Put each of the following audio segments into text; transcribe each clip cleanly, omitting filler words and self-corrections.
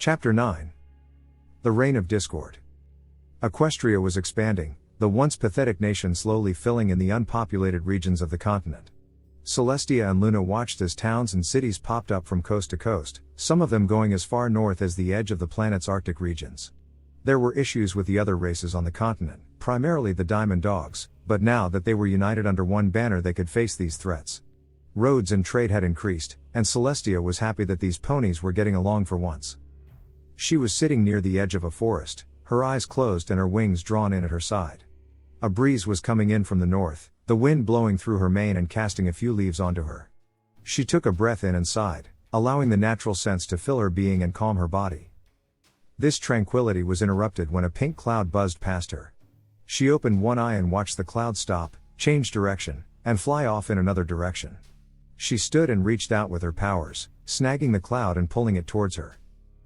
Chapter 9. The Reign of Discord. Equestria was expanding, the once pathetic nation slowly filling in the unpopulated regions of the continent. Celestia and Luna watched as towns and cities popped up from coast to coast, some of them going as far north as the edge of the planet's Arctic regions. There were issues with the other races on the continent, primarily the Diamond Dogs, but now that they were united under one banner they could face these threats. Roads and trade had increased, and Celestia was happy that these ponies were getting along for once. She was sitting near the edge of a forest, her eyes closed and her wings drawn in at her side. A breeze was coming in from the north, the wind blowing through her mane and casting a few leaves onto her. She took a breath in and sighed, allowing the natural sense to fill her being and calm her body. This tranquility was interrupted when a pink cloud buzzed past her. She opened one eye and watched the cloud stop, change direction, and fly off in another direction. She stood and reached out with her powers, snagging the cloud and pulling it towards her.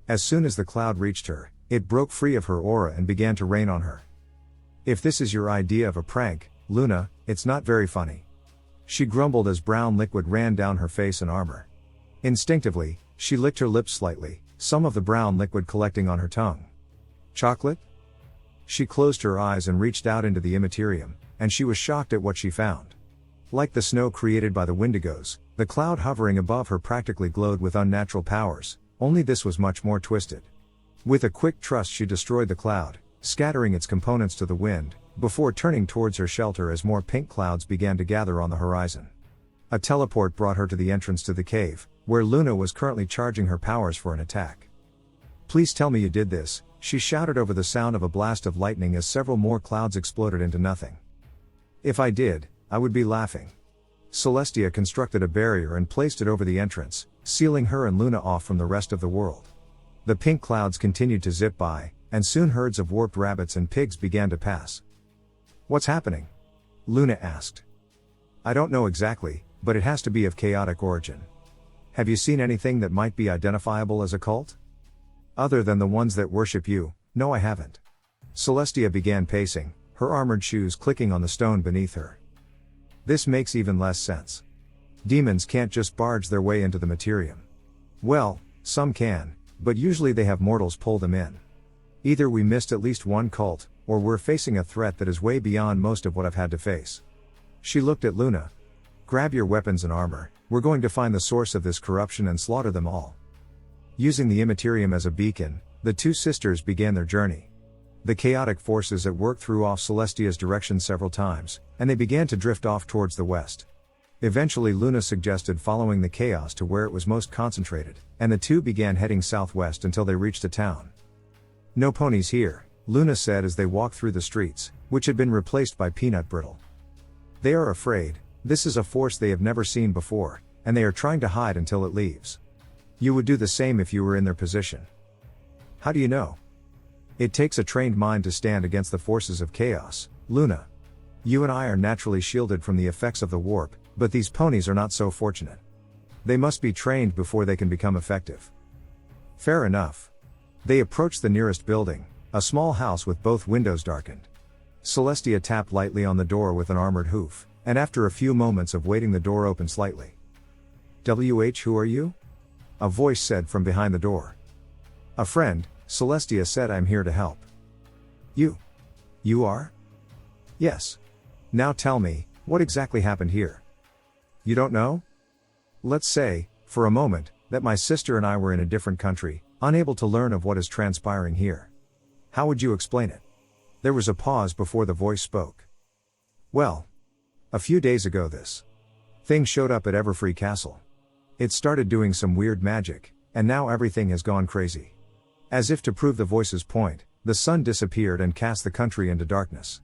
As soon as the cloud reached her, it broke free of her aura and began to rain on her. If this is your idea of a prank, Luna, it's not very funny. She grumbled as brown liquid ran down her face and armor. Instinctively, she licked her lips slightly, some of the brown liquid collecting on her tongue. Chocolate? She closed her eyes and reached out into the immaterium, and she was shocked at what she found. Like the snow created by the Wendigos, the cloud hovering above her practically glowed with unnatural powers, only this was much more twisted. With a quick thrust she destroyed the cloud, scattering its components to the wind, before turning towards her shelter as more pink clouds began to gather on the horizon. A teleport brought her to the entrance to the cave, where Luna was currently charging her powers for an attack. "Please tell me you did this," she shouted over the sound of a blast of lightning as several more clouds exploded into nothing. "If I did, I would be laughing." Celestia constructed a barrier and placed it over the entrance, sealing her and Luna off from the rest of the world. The pink clouds continued to zip by, and soon herds of warped rabbits and pigs began to pass. "What's happening?" Luna asked. "I don't know exactly, but it has to be of chaotic origin. Have you seen anything that might be identifiable as a cult?" "Other than the ones that worship you, no I haven't." Celestia began pacing, her armored shoes clicking on the stone beneath her. "This makes even less sense. Demons can't just barge their way into the materium. Well, some can, but usually they have mortals pull them in. Either we missed at least one cult, or we're facing a threat that is way beyond most of what I've had to face." She looked at Luna. "Grab your weapons and armor, we're going to find the source of this corruption and slaughter them all." Using the immaterium as a beacon, the two sisters began their journey. The chaotic forces at work threw off Celestia's direction several times, and they began to drift off towards the west. Eventually Luna suggested following the chaos to where it was most concentrated, and the two began heading southwest until they reached a town. "No ponies here," Luna said as they walked through the streets, which had been replaced by peanut brittle. "They are afraid. This is a force they have never seen before, and they are trying to hide until it leaves. You would do the same if you were in their position." "How do you know?" "It takes a trained mind to stand against the forces of chaos, Luna. You and I are naturally shielded from the effects of the warp, but these ponies are not so fortunate. They must be trained before they can become effective." "Fair enough." They approached the nearest building, a small house with both windows darkened. Celestia tapped lightly on the door with an armored hoof, and after a few moments of waiting the door opened slightly. Who are you?" a voice said from behind the door. "A friend," Celestia said. "I'm here to help." You are?" "Yes. Now tell me, what exactly happened here?" "You don't know?" "Let's say, for a moment, that my sister and I were in a different country, unable to learn of what is transpiring here. How would you explain it?" There was a pause before the voice spoke. "Well, a few days ago this thing showed up at Everfree Castle. It started doing some weird magic, and now everything has gone crazy." As if to prove the voice's point, the sun disappeared and cast the country into darkness.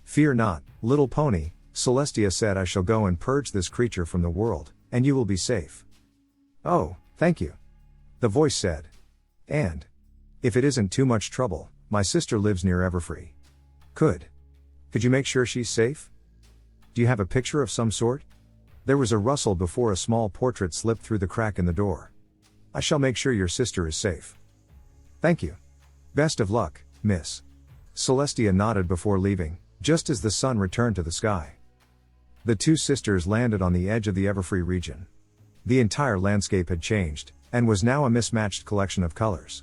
"Fear not, little pony," Celestia said. "I shall go and purge this creature from the world, and you will be safe." "Oh, thank you," the voice said. "And if it isn't too much trouble, my sister lives near Everfree. Could you make sure she's safe? Do you have a picture of some sort?" There was a rustle before a small portrait slipped through the crack in the door. "I shall make sure your sister is safe." "Thank you. Best of luck, miss." Celestia nodded before leaving, just as the sun returned to the sky. The two sisters landed on the edge of the Everfree region. The entire landscape had changed, and was now a mismatched collection of colors.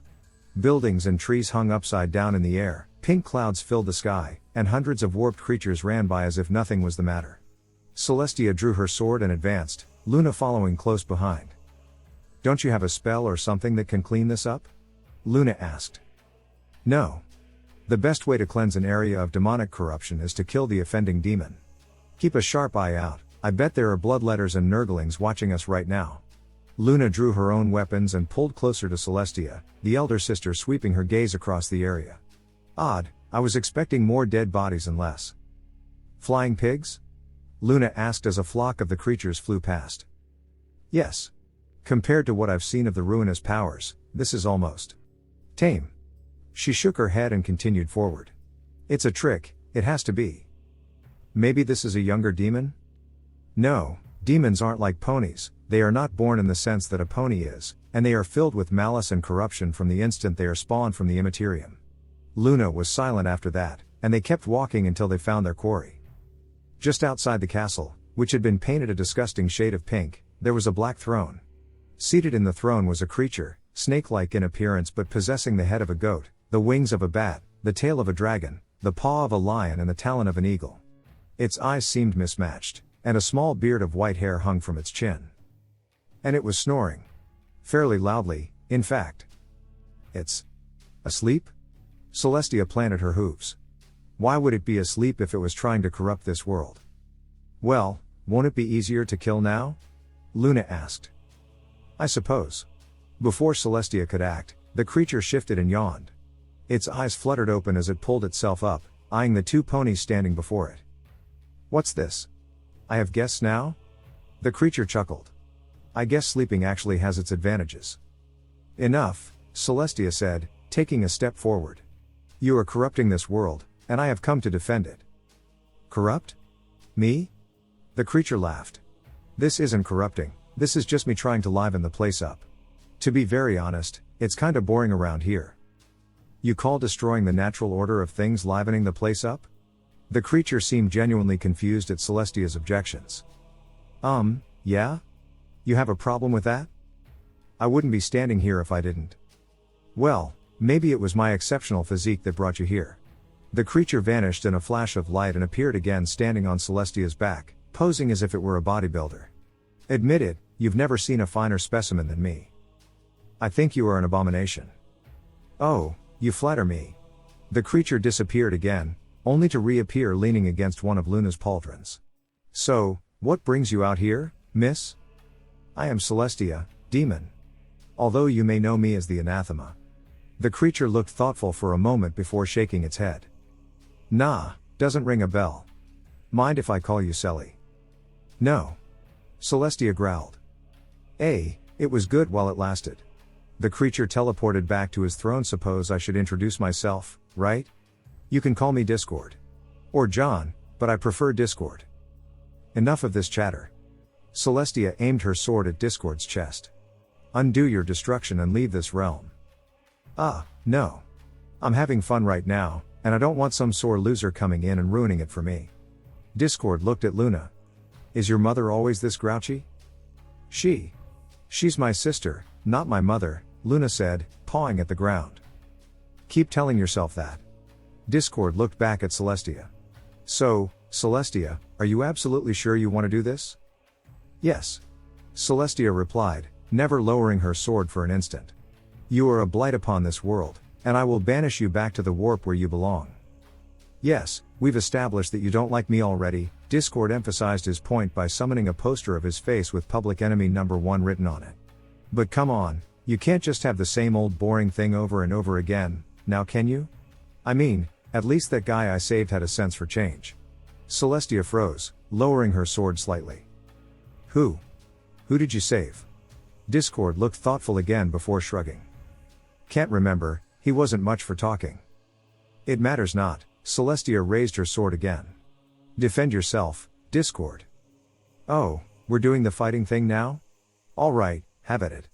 Buildings and trees hung upside down in the air, pink clouds filled the sky, and hundreds of warped creatures ran by as if nothing was the matter. Celestia drew her sword and advanced, Luna following close behind. "Don't you have a spell or something that can clean this up?" Luna asked. "No. The best way to cleanse an area of demonic corruption is to kill the offending demon. Keep a sharp eye out, I bet there are bloodletters and nurglings watching us right now." Luna drew her own weapons and pulled closer to Celestia, the elder sister sweeping her gaze across the area. "Odd, I was expecting more dead bodies and less." "Flying pigs?" Luna asked as a flock of the creatures flew past. "Yes. Compared to what I've seen of the ruinous powers, this is almost tame." She shook her head and continued forward. "It's a trick, it has to be." "Maybe this is a younger demon?" "No, demons aren't like ponies, they are not born in the sense that a pony is, and they are filled with malice and corruption from the instant they are spawned from the immaterium." Luna was silent after that, and they kept walking until they found their quarry. Just outside the castle, which had been painted a disgusting shade of pink, there was a black throne. Seated in the throne was a creature, snake-like in appearance but possessing the head of a goat, the wings of a bat, the tail of a dragon, the paw of a lion and the talon of an eagle. Its eyes seemed mismatched, and a small beard of white hair hung from its chin. And it was snoring. Fairly loudly, in fact. "It's asleep?" Celestia planted her hooves. "Why would it be asleep if it was trying to corrupt this world?" "Well, won't it be easier to kill now?" Luna asked. "I suppose." Before Celestia could act, the creature shifted and yawned. Its eyes fluttered open as it pulled itself up, eyeing the two ponies standing before it. "What's this? I have guests now?" The creature chuckled. "I guess sleeping actually has its advantages." "Enough," Celestia said, taking a step forward. "You are corrupting this world, and I have come to defend it." "Corrupt? Me?" The creature laughed. "This isn't corrupting, this is just me trying to liven the place up. To be very honest, it's kinda boring around here." "You call destroying the natural order of things livening the place up?" The creature seemed genuinely confused at Celestia's objections. Yeah? You have a problem with that?" "I wouldn't be standing here if I didn't." "Well, maybe it was my exceptional physique that brought you here." The creature vanished in a flash of light and appeared again standing on Celestia's back, posing as if it were a bodybuilder. "Admit it, you've never seen a finer specimen than me." "I think you are an abomination." "Oh, you flatter me." The creature disappeared again, only to reappear leaning against one of Luna's pauldrons. "So, what brings you out here, miss?" "I am Celestia, demon. Although you may know me as the anathema." The creature looked thoughtful for a moment before shaking its head. "Nah, doesn't ring a bell. Mind if I call you Celly?" "No." Celestia growled. It was good while it lasted." The creature teleported back to his throne. "Suppose I should introduce myself, right? You can call me Discord. Or John, but I prefer Discord." "Enough of this chatter." Celestia aimed her sword at Discord's chest. "Undo your destruction and leave this realm." No. I'm having fun right now, and I don't want some sore loser coming in and ruining it for me." Discord looked at Luna. "Is your mother always this grouchy?" She's my sister, not my mother," Luna said, pawing at the ground. "Keep telling yourself that." Discord looked back at Celestia. "So, Celestia, are you absolutely sure you want to do this?" "Yes." Celestia replied, never lowering her sword for an instant. "You are a blight upon this world, and I will banish you back to the warp where you belong." "Yes, we've established that you don't like me already," Discord emphasized his point by summoning a poster of his face with Public Enemy #1 written on it. "But come on, you can't just have the same old boring thing over and over again, now can you? I mean, at least that guy I saved had a sense for change." Celestia froze, lowering her sword slightly. Who did you save?" Discord looked thoughtful again before shrugging. "Can't remember, he wasn't much for talking." "It matters not," Celestia raised her sword again. "Defend yourself, Discord." "Oh, we're doing the fighting thing now? All right, have at it."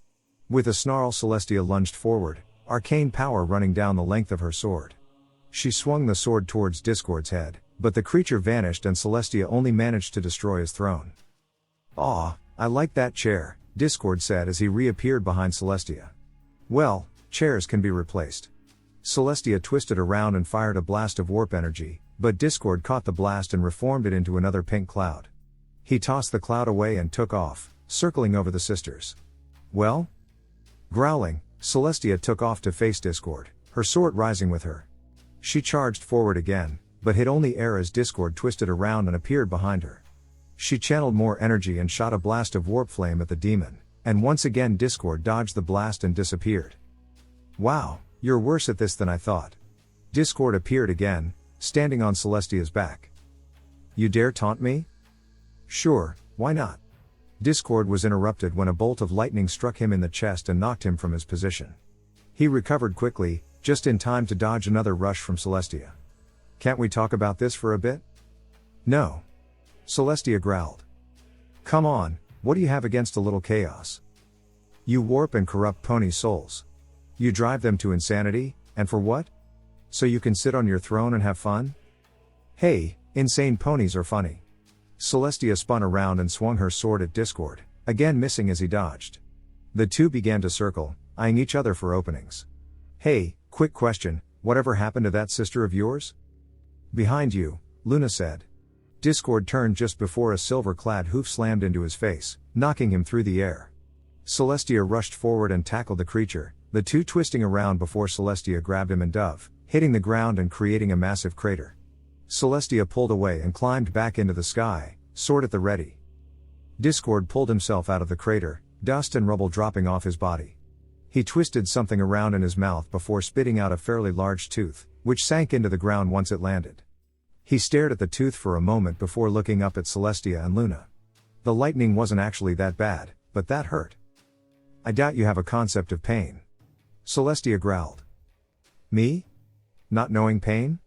With a snarl, Celestia lunged forward, arcane power running down the length of her sword. She swung the sword towards Discord's head, but the creature vanished and Celestia only managed to destroy his throne. "Aw, I like that chair," Discord said as he reappeared behind Celestia. "Well, Chairs can be replaced. Celestia twisted around and fired a blast of warp energy, but Discord caught the blast and reformed it into another pink cloud. He tossed the cloud away and took off, circling over the sisters. Well? Growling, Celestia took off to face Discord, her sword rising with her. She charged forward again, but hit only air as Discord twisted around and appeared behind her. She channeled more energy and shot a blast of warp flame at the demon, and once again Discord dodged the blast and disappeared. Wow, you're worse at this than I thought. Discord appeared again, standing on Celestia's back. You dare taunt me? Sure, why not? Discord was interrupted when a bolt of lightning struck him in the chest and knocked him from his position. He recovered quickly, just in time to dodge another rush from Celestia. Can't we talk about this for a bit? No. Celestia growled. Come on, what do you have against a little chaos? You warp and corrupt pony souls. You drive them to insanity, and for what? So you can sit on your throne and have fun? Hey, insane ponies are funny. Celestia spun around and swung her sword at Discord, again missing as he dodged. The two began to circle, eyeing each other for openings. Hey, quick question, whatever happened to that sister of yours? Behind you, Luna said. Discord turned just before a silver-clad hoof slammed into his face, knocking him through the air. Celestia rushed forward and tackled the creature, the two twisting around before Celestia grabbed him and dove, hitting the ground and creating a massive crater. Celestia pulled away and climbed back into the sky, sword at the ready. Discord pulled himself out of the crater, dust and rubble dropping off his body. He twisted something around in his mouth before spitting out a fairly large tooth, which sank into the ground once it landed. He stared at the tooth for a moment before looking up at Celestia and Luna. The lightning wasn't actually that bad, but that hurt. I doubt you have a concept of pain. Celestia growled. Me? Not knowing pain?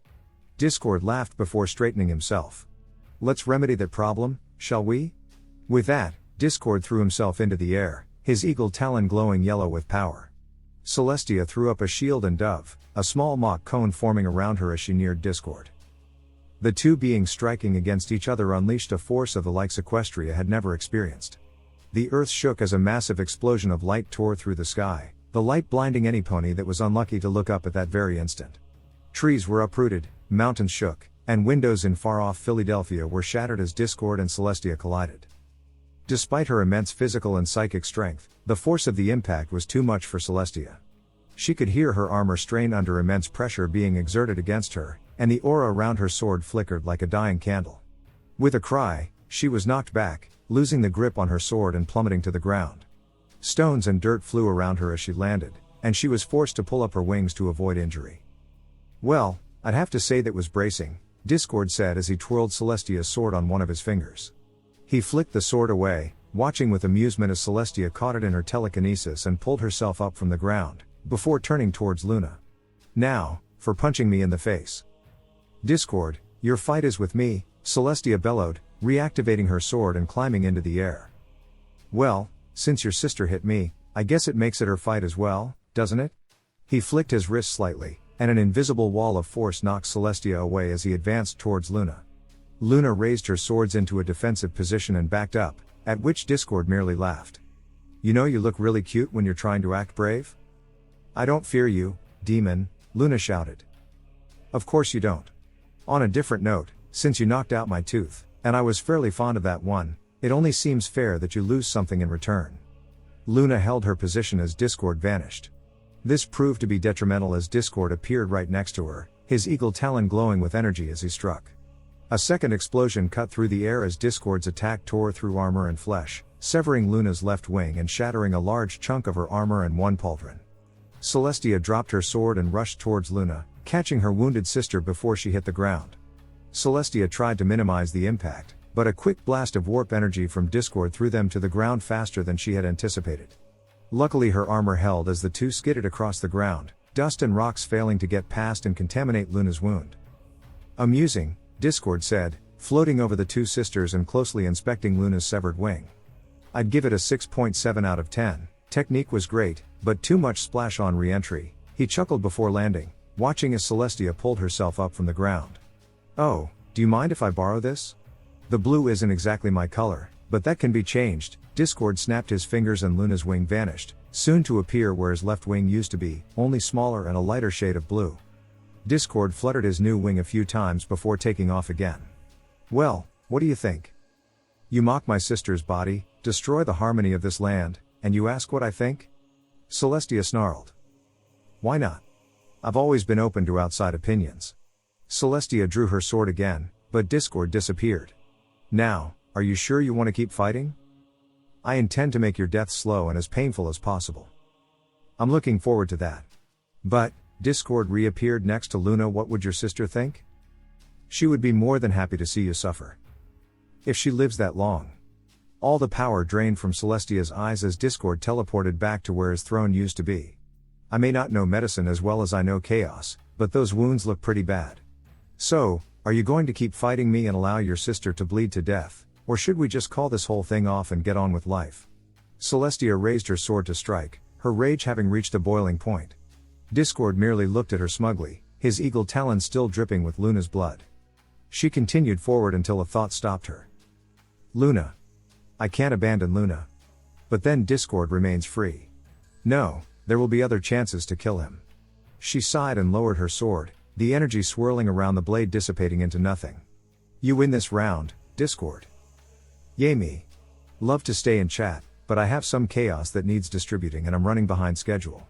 Discord laughed before straightening himself. Let's remedy that problem, shall we? With that, Discord threw himself into the air, his eagle talon glowing yellow with power. Celestia threw up a shield and dove, a small mock cone forming around her as she neared Discord. The two beings striking against each other unleashed a force of the likes Equestria had never experienced. The earth shook as a massive explosion of light tore through the sky, the light blinding any pony that was unlucky to look up at that very instant. Trees were uprooted, mountains shook, and windows in far-off Philadelphia were shattered as Discord and Celestia collided. Despite her immense physical and psychic strength, the force of the impact was too much for Celestia. She could hear her armor strain under immense pressure being exerted against her, and the aura around her sword flickered like a dying candle. With a cry, she was knocked back, losing the grip on her sword and plummeting to the ground. Stones and dirt flew around her as she landed, and she was forced to pull up her wings to avoid injury. Well, I'd have to say that was bracing, Discord said as he twirled Celestia's sword on one of his fingers. He flicked the sword away, watching with amusement as Celestia caught it in her telekinesis and pulled herself up from the ground, before turning towards Luna. Now, for punching me in the face. Discord, your fight is with me, Celestia bellowed, reactivating her sword and climbing into the air. Well, since your sister hit me, I guess it makes it her fight as well, doesn't it? He flicked his wrist slightly, and an invisible wall of force knocked Celestia away as he advanced towards Luna. Luna raised her swords into a defensive position and backed up, at which Discord merely laughed. You know you look really cute when you're trying to act brave? I don't fear you, demon, Luna shouted. Of course you don't. On a different note, since you knocked out my tooth, and I was fairly fond of that one, it only seems fair that you lose something in return. Luna held her position as Discord vanished. This proved to be detrimental as Discord appeared right next to her, his eagle talon glowing with energy as he struck. A second explosion cut through the air as Discord's attack tore through armor and flesh, severing Luna's left wing and shattering a large chunk of her armor and one pauldron. Celestia dropped her sword and rushed towards Luna, catching her wounded sister before she hit the ground. Celestia tried to minimize the impact, but a quick blast of warp energy from Discord threw them to the ground faster than she had anticipated. Luckily her armor held as the two skidded across the ground, dust and rocks failing to get past and contaminate Luna's wound. Amusing, Discord said, floating over the two sisters and closely inspecting Luna's severed wing. I'd give it a 6.7 out of 10, technique was great, but too much splash on re-entry, he chuckled before landing, watching as Celestia pulled herself up from the ground. Oh, do you mind if I borrow this? The blue isn't exactly my color, but that can be changed. Discord snapped his fingers and Luna's wing vanished, soon to appear where his left wing used to be, only smaller and a lighter shade of blue. Discord fluttered his new wing a few times before taking off again. Well, what do you think? You mock my sister's body, destroy the harmony of this land, and you ask what I think? Celestia snarled. Why not? I've always been open to outside opinions. Celestia drew her sword again, but Discord disappeared. Now, are you sure you want to keep fighting? I intend to make your death slow and as painful as possible. I'm looking forward to that. But, Discord reappeared next to Luna. What would your sister think? She would be more than happy to see you suffer. If she lives that long. All the power drained from Celestia's eyes as Discord teleported back to where his throne used to be. I may not know medicine as well as I know chaos, but those wounds look pretty bad. So, are you going to keep fighting me and allow your sister to bleed to death, or should we just call this whole thing off and get on with life? Celestia raised her sword to strike, her rage having reached a boiling point. Discord merely looked at her smugly, his eagle talons still dripping with Luna's blood. She continued forward until a thought stopped her. Luna. I can't abandon Luna. But then Discord remains free. No, there will be other chances to kill him. She sighed and lowered her sword, the energy swirling around the blade dissipating into nothing. You win this round, Discord. Yay me. Love to stay and chat, but I have some chaos that needs distributing and I'm running behind schedule.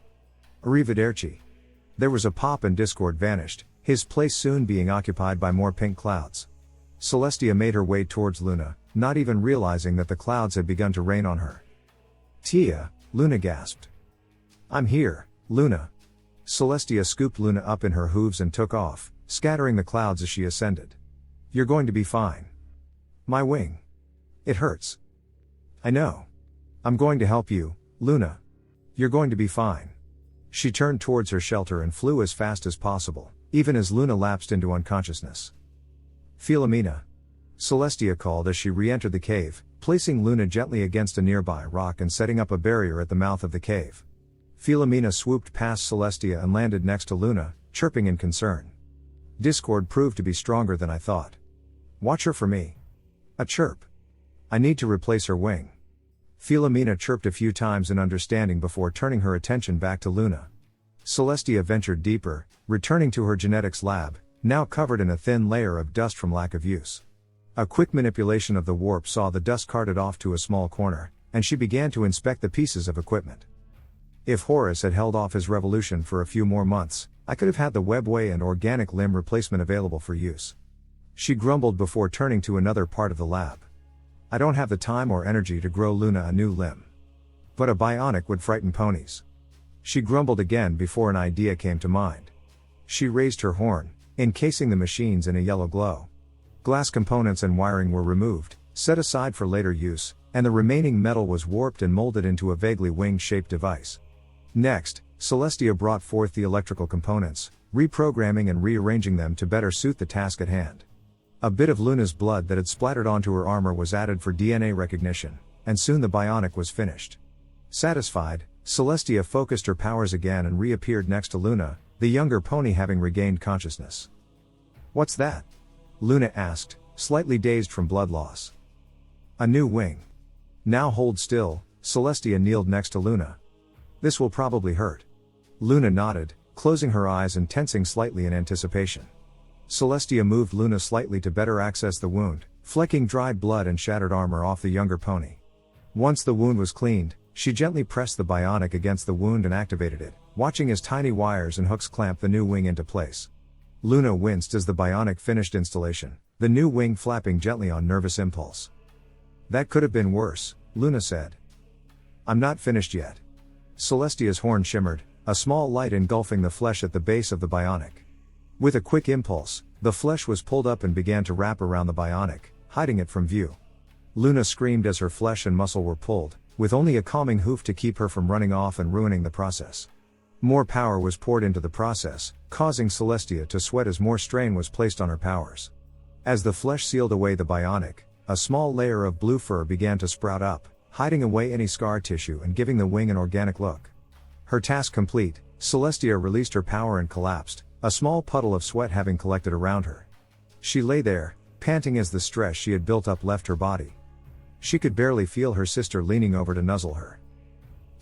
Arrivederci. There was a pop and Discord vanished, his place soon being occupied by more pink clouds. Celestia made her way towards Luna, not even realizing that the clouds had begun to rain on her. Tia, Luna gasped. I'm here, Luna. Celestia scooped Luna up in her hooves and took off, scattering the clouds as she ascended. You're going to be fine. My wing. It hurts. I know. I'm going to help you, Luna. You're going to be fine. She turned towards her shelter and flew as fast as possible, even as Luna lapsed into unconsciousness. Philomena. Celestia called as she re-entered the cave, placing Luna gently against a nearby rock and setting up a barrier at the mouth of the cave. Philomena swooped past Celestia and landed next to Luna, chirping in concern. Discord proved to be stronger than I thought. Watch her for me. A chirp. I need to replace her wing. Philomena chirped a few times in understanding before turning her attention back to Luna. Celestia ventured deeper, returning to her genetics lab, now covered in a thin layer of dust from lack of use. A quick manipulation of the warp saw the dust carted off to a small corner, and she began to inspect the pieces of equipment. If Horus had held off his revolution for a few more months, I could have had the Webway and organic limb replacement available for use. She grumbled before turning to another part of the lab. I don't have the time or energy to grow Luna a new limb. But a bionic would frighten ponies. She grumbled again before an idea came to mind. She raised her horn, encasing the machines in a yellow glow. Glass components and wiring were removed, set aside for later use, and the remaining metal was warped and molded into a vaguely wing-shaped device. Next, Celestia brought forth the electrical components, reprogramming and rearranging them to better suit the task at hand. A bit of Luna's blood that had splattered onto her armor was added for DNA recognition, and soon the bionic was finished. Satisfied, Celestia focused her powers again and reappeared next to Luna, the younger pony having regained consciousness. What's that? Luna asked, slightly dazed from blood loss. A new wing. Now hold still. Celestia kneeled next to Luna. This will probably hurt. Luna nodded, closing her eyes and tensing slightly in anticipation. Celestia moved Luna slightly to better access the wound, flecking dried blood and shattered armor off the younger pony. Once the wound was cleaned, she gently pressed the bionic against the wound and activated it, watching as tiny wires and hooks clamped the new wing into place. Luna winced as the bionic finished installation, the new wing flapping gently on nervous impulse. That could have been worse, Luna said. I'm not finished yet. Celestia's horn shimmered, a small light engulfing the flesh at the base of the bionic. With a quick impulse, the flesh was pulled up and began to wrap around the bionic, hiding it from view. Luna screamed as her flesh and muscle were pulled, with only a calming hoof to keep her from running off and ruining the process. More power was poured into the process, causing Celestia to sweat as more strain was placed on her powers. As the flesh sealed away the bionic, a small layer of blue fur began to sprout up, hiding away any scar tissue and giving the wing an organic look. Her task complete, Celestia released her power and collapsed, a small puddle of sweat having collected around her. She lay there, panting as the stress she had built up left her body. She could barely feel her sister leaning over to nuzzle her.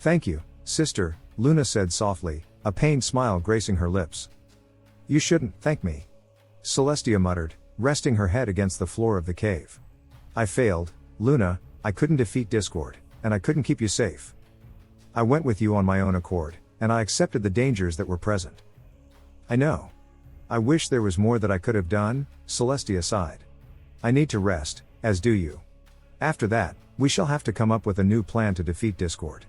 Thank you, Sister, Luna said softly, a pained smile gracing her lips. You shouldn't thank me. Celestia muttered, resting her head against the floor of the cave. I failed, Luna, I couldn't defeat Discord, and I couldn't keep you safe. I went with you on my own accord, and I accepted the dangers that were present. I know. I wish there was more that I could have done, Celestia sighed. I need to rest, as do you. After that, we shall have to come up with a new plan to defeat Discord.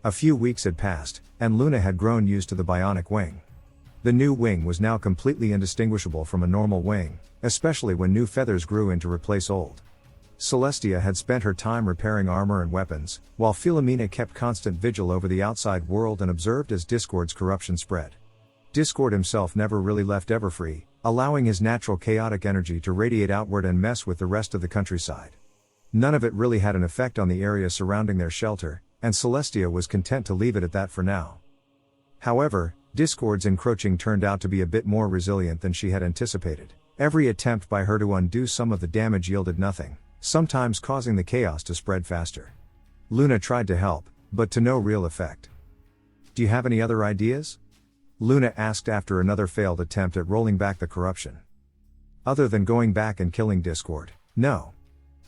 A few weeks had passed, and Luna had grown used to the bionic wing. The new wing was now completely indistinguishable from a normal wing, especially when new feathers grew in to replace old. Celestia had spent her time repairing armor and weapons, while Philomena kept constant vigil over the outside world and observed as Discord's corruption spread. Discord himself never really left Everfree, allowing his natural chaotic energy to radiate outward and mess with the rest of the countryside. None of it really had an effect on the area surrounding their shelter, and Celestia was content to leave it at that for now. However, Discord's encroaching turned out to be a bit more resilient than she had anticipated. Every attempt by her to undo some of the damage yielded nothing, sometimes causing the chaos to spread faster. Luna tried to help, but to no real effect. Do you have any other ideas? Luna asked after another failed attempt at rolling back the corruption. Other than going back and killing Discord, no.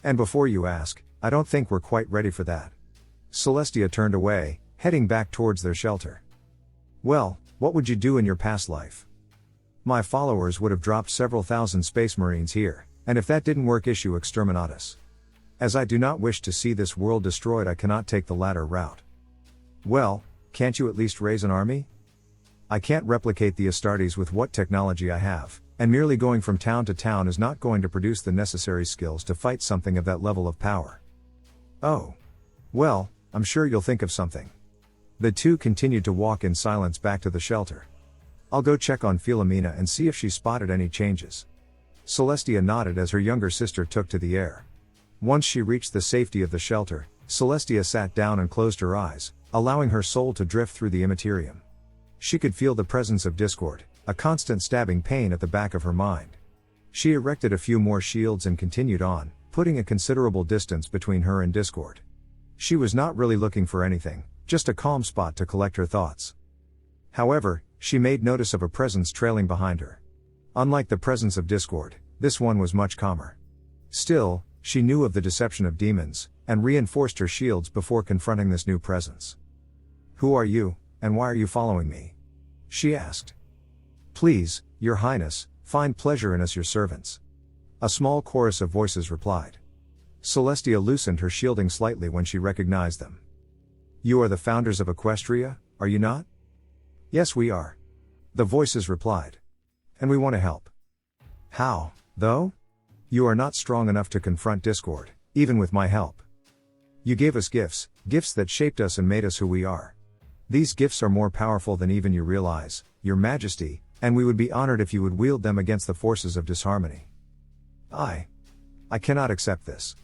And before you ask, I don't think we're quite ready for that. Celestia turned away, heading back towards their shelter. Well, what would you do in your past life? My followers would have dropped several thousand space marines here, and if that didn't work, issue exterminatus. As I do not wish to see this world destroyed, I cannot take the latter route. Well, can't you at least raise an army? I can't replicate the Astartes with what technology I have, and merely going from town to town is not going to produce the necessary skills to fight something of that level of power. Oh. Well, I'm sure you'll think of something. The two continued to walk in silence back to the shelter. I'll go check on Philomena and see if she spotted any changes. Celestia nodded as her younger sister took to the air. Once she reached the safety of the shelter, Celestia sat down and closed her eyes, allowing her soul to drift through the immaterium. She could feel the presence of Discord, a constant stabbing pain at the back of her mind. She erected a few more shields and continued on, putting a considerable distance between her and Discord. She was not really looking for anything, just a calm spot to collect her thoughts. However, she made notice of a presence trailing behind her. Unlike the presence of Discord, this one was much calmer. Still, she knew of the deception of demons, and reinforced her shields before confronting this new presence. Who are you, and why are you following me? She asked. Please, Your Highness, find pleasure in us, your servants. A small chorus of voices replied. Celestia loosened her shielding slightly when she recognized them. You are the founders of Equestria, are you not? Yes, we are. The voices replied. And we want to help. How, though? You are not strong enough to confront Discord, even with my help. You gave us gifts that shaped us and made us who we are. These gifts are more powerful than even you realize, Your Majesty, and we would be honored if you would wield them against the forces of disharmony. I cannot accept this.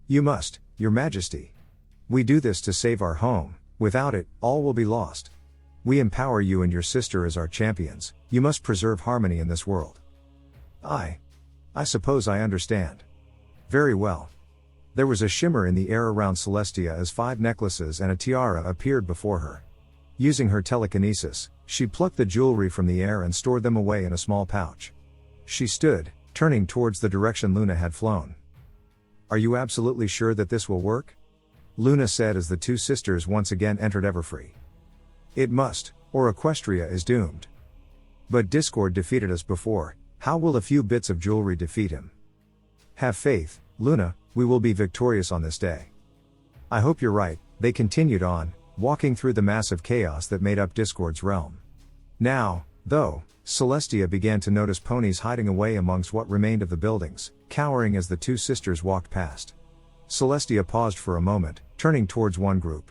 You must, Your Majesty. We do this to save our home, without it, all will be lost. We empower you and your sister as our champions, you must preserve harmony in this world. I suppose I understand. Very well. There was a shimmer in the air around Celestia as 5 necklaces and a tiara appeared before her. Using her telekinesis, she plucked the jewelry from the air and stored them away in a small pouch. She stood, turning towards the direction Luna had flown. Are you absolutely sure that this will work? Luna said as the two sisters once again entered Everfree. It must, or Equestria is doomed. But Discord defeated us before, how will a few bits of jewelry defeat him? Have faith, Luna, we will be victorious on this day. I hope you're right, they continued on, walking through the massive chaos that made up Discord's realm. Now, though, Celestia began to notice ponies hiding away amongst what remained of the buildings, cowering as the two sisters walked past. Celestia paused for a moment, turning towards one group.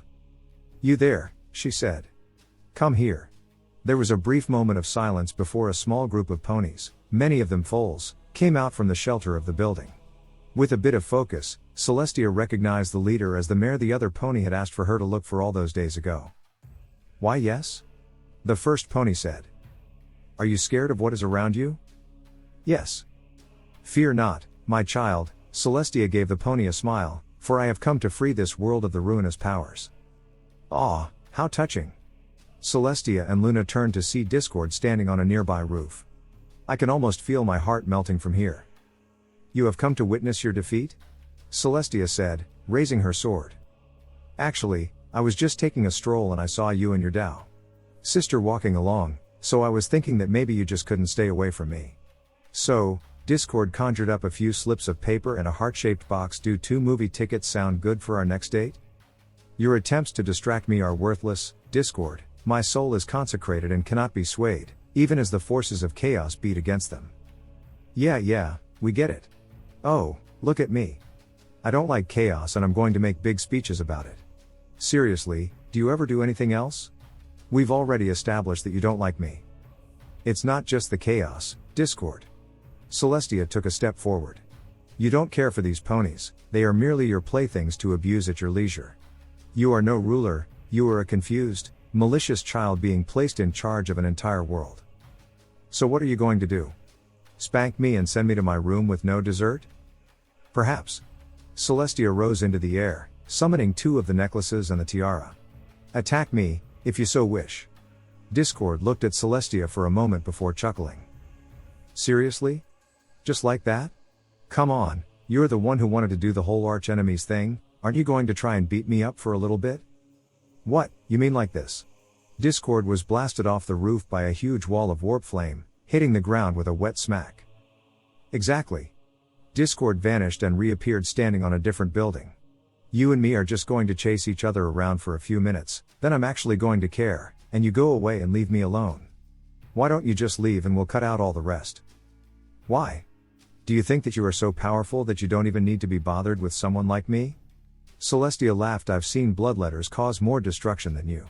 You there, she said. Come here. There was a brief moment of silence before a small group of ponies, many of them foals, came out from the shelter of the building. With a bit of focus, Celestia recognized the leader as the mare the other pony had asked for her to look for all those days ago. Why yes? The first pony said. Are you scared of what is around you? Yes. Fear not, my child, Celestia gave the pony a smile, for I have come to free this world of the ruinous powers. Ah, How touching. Celestia and Luna turned to see Discord standing on a nearby roof. I can almost feel my heart melting from here. You have come to witness your defeat? Celestia said, raising her sword. Actually, I was just taking a stroll and I saw you and your sister walking along, so I was thinking that maybe you just couldn't stay away from me. So, Discord conjured up a few slips of paper and a heart-shaped box. Do 2 movie tickets sound good for our next date? Your attempts to distract me are worthless, Discord. My soul is consecrated and cannot be swayed, even as the forces of chaos beat against them. Yeah, we get it. Oh, look at me. I don't like chaos and I'm going to make big speeches about it. Seriously, do you ever do anything else? We've already established that you don't like me. It's not just the chaos, Discord. Celestia took a step forward. You don't care for these ponies, they are merely your playthings to abuse at your leisure. You are no ruler, you are a confused, malicious child being placed in charge of an entire world. So what are you going to do? Spank me and send me to my room with no dessert? Perhaps. Celestia rose into the air, summoning 2 of the necklaces and the tiara. Attack me, if you so wish. Discord looked at Celestia for a moment before chuckling. Seriously? Just like that? Come on, you're the one who wanted to do the whole arch-enemies thing, aren't you going to try and beat me up for a little bit? What, you mean like this? Discord was blasted off the roof by a huge wall of warp flame, hitting the ground with a wet smack. Exactly. Discord vanished and reappeared standing on a different building. You and me are just going to chase each other around for a few minutes, then I'm actually going to care, and you go away and leave me alone. Why don't you just leave and we'll cut out all the rest? Why? Do you think that you are so powerful that you don't even need to be bothered with someone like me? Celestia laughed. I've seen bloodletters cause more destruction than you.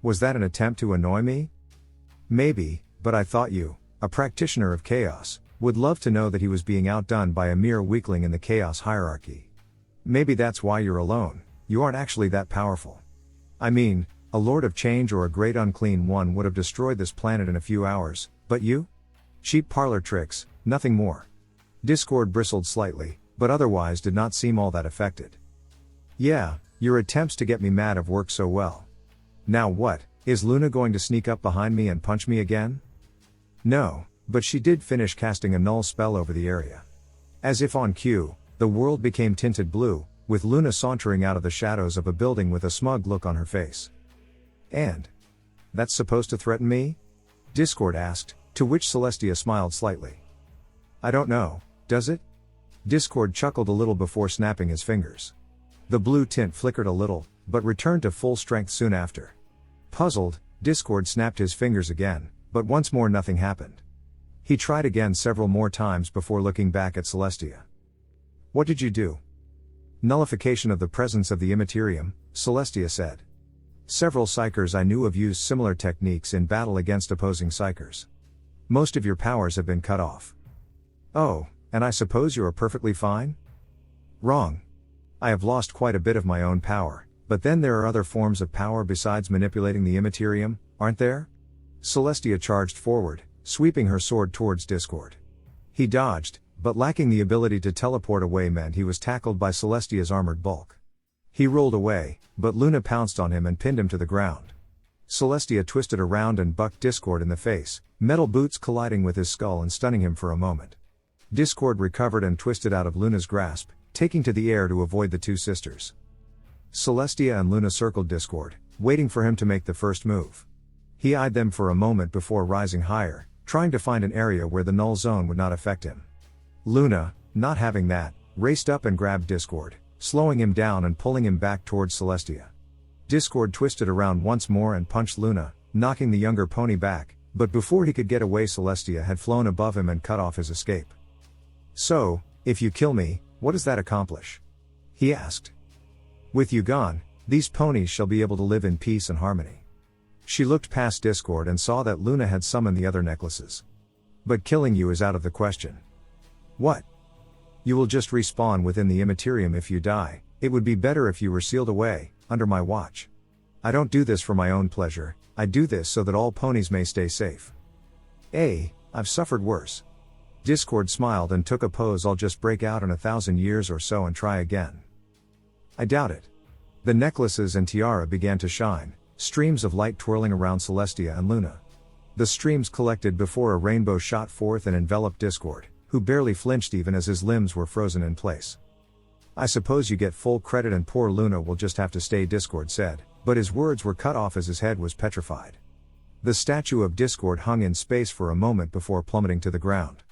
Was that an attempt to annoy me? Maybe, but I thought you, a practitioner of chaos, would love to know that he was being outdone by a mere weakling in the chaos hierarchy. Maybe that's why you're alone, you aren't actually that powerful. I mean, a Lord of Change or a Great Unclean One would have destroyed this planet in a few hours, but you? Cheap parlor tricks, nothing more. Discord bristled slightly, but otherwise did not seem all that affected. Yeah, your attempts to get me mad have worked so well. Now what, is Luna going to sneak up behind me and punch me again? No, but she did finish casting a null spell over the area. As if on cue, the world became tinted blue, with Luna sauntering out of the shadows of a building with a smug look on her face. And? That's supposed to threaten me? Discord asked, to which Celestia smiled slightly. I don't know, does it? Discord chuckled a little before snapping his fingers. The blue tint flickered a little, but returned to full strength soon after. Puzzled, Discord snapped his fingers again, but once more nothing happened. He tried again several more times before looking back at Celestia. What did you do? Nullification of the presence of the Immaterium, Celestia said. Several psychers I knew of used similar techniques in battle against opposing psychers. Most of your powers have been cut off. Oh, and I suppose you are perfectly fine? Wrong. I have lost quite a bit of my own power, but then there are other forms of power besides manipulating the Immaterium, aren't there? Celestia charged forward, sweeping her sword towards Discord. He dodged, but lacking the ability to teleport away meant he was tackled by Celestia's armored bulk. He rolled away, but Luna pounced on him and pinned him to the ground. Celestia twisted around and bucked Discord in the face, metal boots colliding with his skull and stunning him for a moment. Discord recovered and twisted out of Luna's grasp, taking to the air to avoid the two sisters. Celestia and Luna circled Discord, waiting for him to make the first move. He eyed them for a moment before rising higher, trying to find an area where the null zone would not affect him. Luna, not having that, raced up and grabbed Discord, slowing him down and pulling him back towards Celestia. Discord twisted around once more and punched Luna, knocking the younger pony back, but before he could get away Celestia had flown above him and cut off his escape. So, if you kill me, what does that accomplish? He asked. With you gone, these ponies shall be able to live in peace and harmony. She looked past Discord and saw that Luna had summoned the other necklaces. But killing you is out of the question. What? You will just respawn within the Immaterium if you die. It would be better if you were sealed away, under my watch. I don't do this for my own pleasure, I do this so that all ponies may stay safe. I've suffered worse. Discord smiled and took a pose. I'll just break out in 1,000 years or so and try again. I doubt it. The necklaces and tiara began to shine, streams of light twirling around Celestia and Luna. The streams collected before a rainbow shot forth and enveloped Discord, who barely flinched even as his limbs were frozen in place. I suppose you get full credit and poor Luna will just have to stay, Discord said, but his words were cut off as his head was petrified. The statue of Discord hung in space for a moment before plummeting to the ground.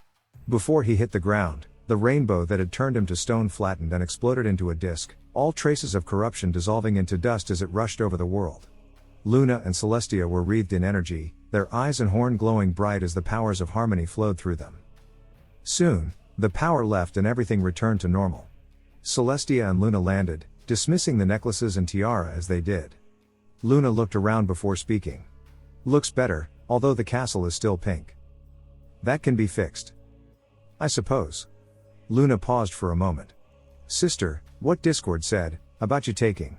Before he hit the ground, the rainbow that had turned him to stone flattened and exploded into a disk, all traces of corruption dissolving into dust as it rushed over the world. Luna and Celestia were wreathed in energy, their eyes and horn glowing bright as the powers of harmony flowed through them. Soon, the power left and everything returned to normal. Celestia and Luna landed, dismissing the necklaces and tiara as they did. Luna looked around before speaking. Looks better, although the castle is still pink. That can be fixed. I suppose. Luna paused for a moment. Sister, what Discord said, about you taking.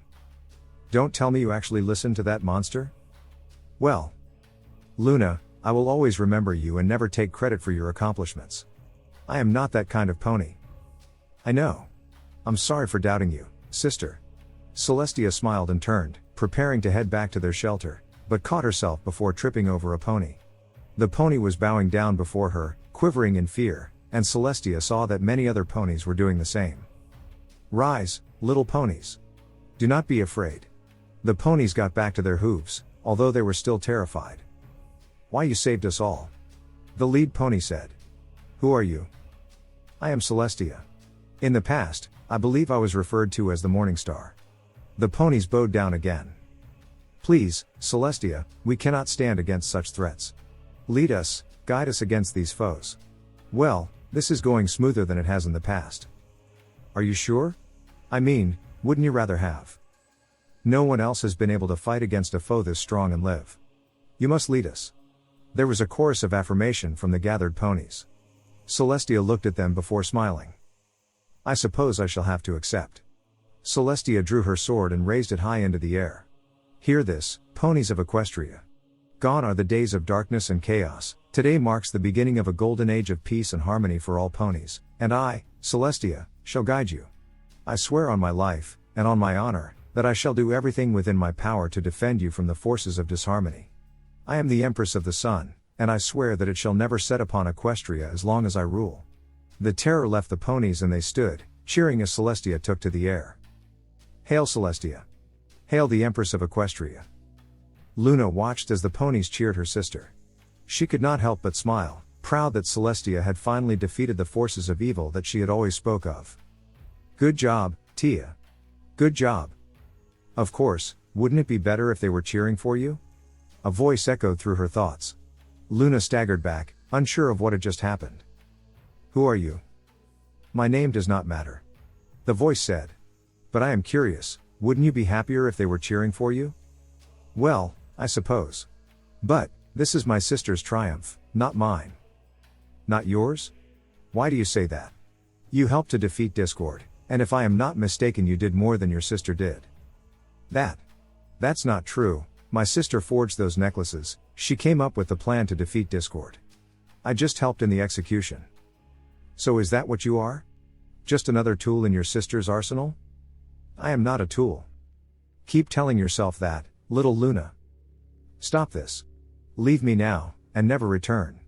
Don't tell me you actually listened to that monster? Well. Luna, I will always remember you and never take credit for your accomplishments. I am not that kind of pony. I know. I'm sorry for doubting you, sister. Celestia smiled and turned, preparing to head back to their shelter, but caught herself before tripping over a pony. The pony was bowing down before her, quivering in fear, and Celestia saw that many other ponies were doing the same. Rise, little ponies. Do not be afraid. The ponies got back to their hooves, although they were still terrified. Why, you saved us all. The lead pony said. Who are you? I am Celestia. In the past, I believe I was referred to as the Morning Star. The ponies bowed down again. Please, Celestia, we cannot stand against such threats. Lead us, guide us against these foes. Well, this is going smoother than it has in the past. Are you sure? I mean, wouldn't you rather have? No one else has been able to fight against a foe this strong and live. You must lead us. There was a chorus of affirmation from the gathered ponies. Celestia looked at them before smiling. I suppose I shall have to accept. Celestia drew her sword and raised it high into the air. Hear this, ponies of Equestria. Gone are the days of darkness and chaos, today marks the beginning of a golden age of peace and harmony for all ponies, and I, Celestia, shall guide you. I swear on my life, and on my honor, that I shall do everything within my power to defend you from the forces of disharmony. I am the Empress of the Sun, and I swear that it shall never set upon Equestria as long as I rule. The terror left the ponies and they stood, cheering as Celestia took to the air. Hail Celestia! Hail the Empress of Equestria! Luna watched as the ponies cheered her sister. She could not help but smile, proud that Celestia had finally defeated the forces of evil that she had always spoke of. Good job, Tia. Good job. Of course, wouldn't it be better if they were cheering for you? A voice echoed through her thoughts. Luna staggered back, unsure of what had just happened. Who are you? My name does not matter. The voice said. But I am curious, wouldn't you be happier if they were cheering for you? Well, I suppose. But, this is my sister's triumph, not mine. Not yours? Why do you say that? You helped to defeat Discord, and if I am not mistaken you did more than your sister did. That's not true. My sister forged those necklaces, she came up with the plan to defeat Discord. I just helped in the execution. So is that what you are? Just another tool in your sister's arsenal? I am not a tool. Keep telling yourself that, little Luna. Stop this. Leave me now, and never return.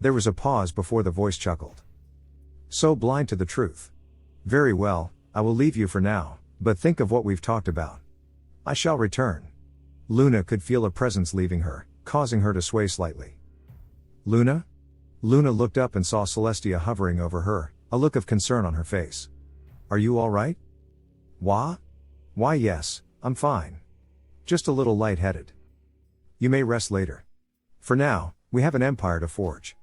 There was a pause before the voice chuckled. So blind to the truth. Very well, I will leave you for now, but think of what we've talked about. I shall return. Luna could feel a presence leaving her, causing her to sway slightly. Luna? Luna looked up and saw Celestia hovering over her, a look of concern on her face. Are you all right? Why? Why yes, I'm fine. Just a little light-headed. You may rest later. For now, we have an empire to forge.